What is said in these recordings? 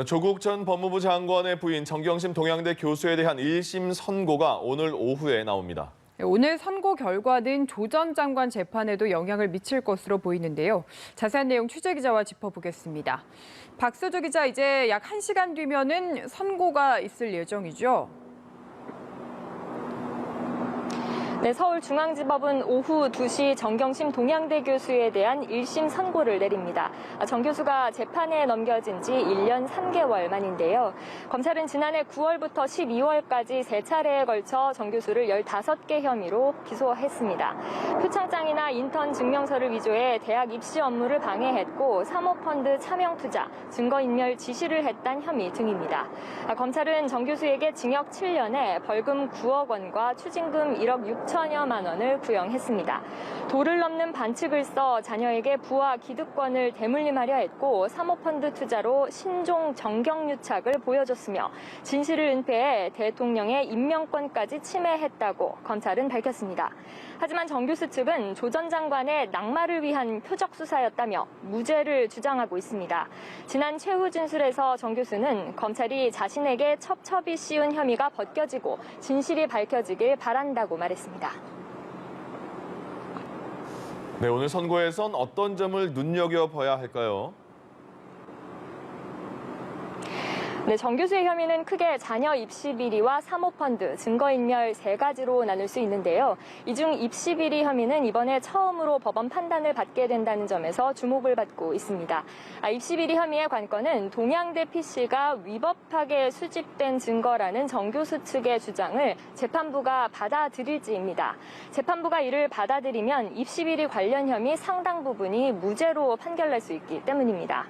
조국 전 법무부 장관의 부인 정경심 동양대 교수에 대한 1심 선고가 오늘 오후에 나옵니다. 오늘 선고 결과는 조 전 장관 재판에도 영향을 미칠 것으로 보이는데요. 자세한 내용 취재기자와 짚어보겠습니다. 박서주 기자, 이제 약 1시간 뒤면은 선고가 있을 예정이죠? 네, 서울중앙지법은 오후 2시 정경심 동양대 교수에 대한 1심 선고를 내립니다. 정 교수가 재판에 넘겨진 지 1년 3개월 만인데요. 검찰은 지난해 9월부터 12월까지 3차례에 걸쳐 정 교수를 15개 혐의로 기소했습니다. 표창장이나 인턴 증명서를 위조해 대학 입시 업무를 방해했고 사모펀드 차명투자, 증거인멸 지시를 했다는 혐의 등입니다. 검찰은 정 교수에게 징역 7년에 벌금 9억 원과 추징금 1억 6천여만 원을 구형했습니다. 도를 넘는 반칙을 써 자녀에게 부와 기득권을 대물림하려 했고 사모펀드 투자로 신종 정경유착을 보여줬으며 진실을 은폐해 대통령의 임명권까지 침해했다고 검찰은 밝혔습니다. 하지만 정 교수 측은 조 전 장관의 낙마를 위한 표적 수사였다며 무죄를 주장하고 있습니다. 지난 최후 진술에서 정 교수는 검찰이 자신에게 첩첩이 씌운 혐의가 벗겨지고 진실이 밝혀지길 바란다고 말했습니다. 네, 오늘 선고에선 어떤 점을 눈여겨봐야 할까요? 네, 정 교수의 혐의는 크게 자녀 입시 비리와 사모펀드, 증거인멸 3가지로 나눌 수 있는데요. 이 중 입시 비리 혐의는 이번에 처음으로 법원 판단을 받게 된다는 점에서 주목을 받고 있습니다. 입시 비리 혐의의 관건은 동양대 PC가 위법하게 수집된 증거라는 정 교수 측의 주장을 재판부가 받아들일지입니다. 재판부가 이를 받아들이면 입시 비리 관련 혐의 상당 부분이 무죄로 판결날 수 있기 때문입니다.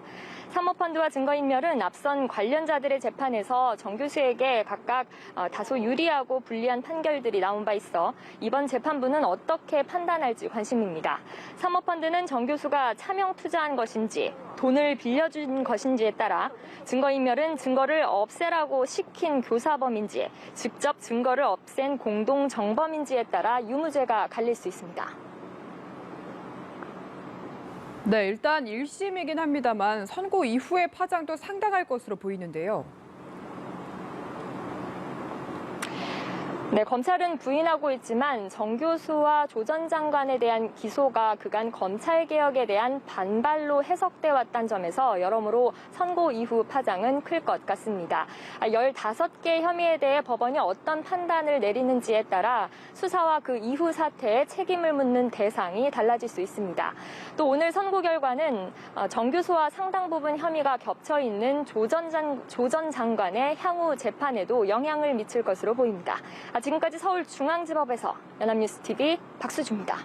사모펀드와 증거인멸은 앞선 관련자들의 재판에서 정 교수에게 각각 다소 유리하고 불리한 판결들이 나온 바 있어 이번 재판부는 어떻게 판단할지 관심입니다. 사모펀드는 정 교수가 차명 투자한 것인지 돈을 빌려준 것인지에 따라, 증거인멸은 증거를 없애라고 시킨 교사범인지 직접 증거를 없앤 공동정범인지에 따라 유무죄가 갈릴 수 있습니다. 네, 일단 1심이긴 합니다만 선고 이후의 파장도 상당할 것으로 보이는데요. 네, 검찰은 부인하고 있지만 정 교수와 조 전 장관에 대한 기소가 그간 검찰개혁에 대한 반발로 해석돼 왔다는 점에서 여러모로 선고 이후 파장은 클 것 같습니다. 15개 혐의에 대해 법원이 어떤 판단을 내리는지에 따라 수사와 그 이후 사태에 책임을 묻는 대상이 달라질 수 있습니다. 또 오늘 선고 결과는 정 교수와 상당 부분 혐의가 겹쳐 있는 조 전 장관의 향후 재판에도 영향을 미칠 것으로 보입니다. 지금까지 서울중앙지법에서 연합뉴스TV 박수주입니다.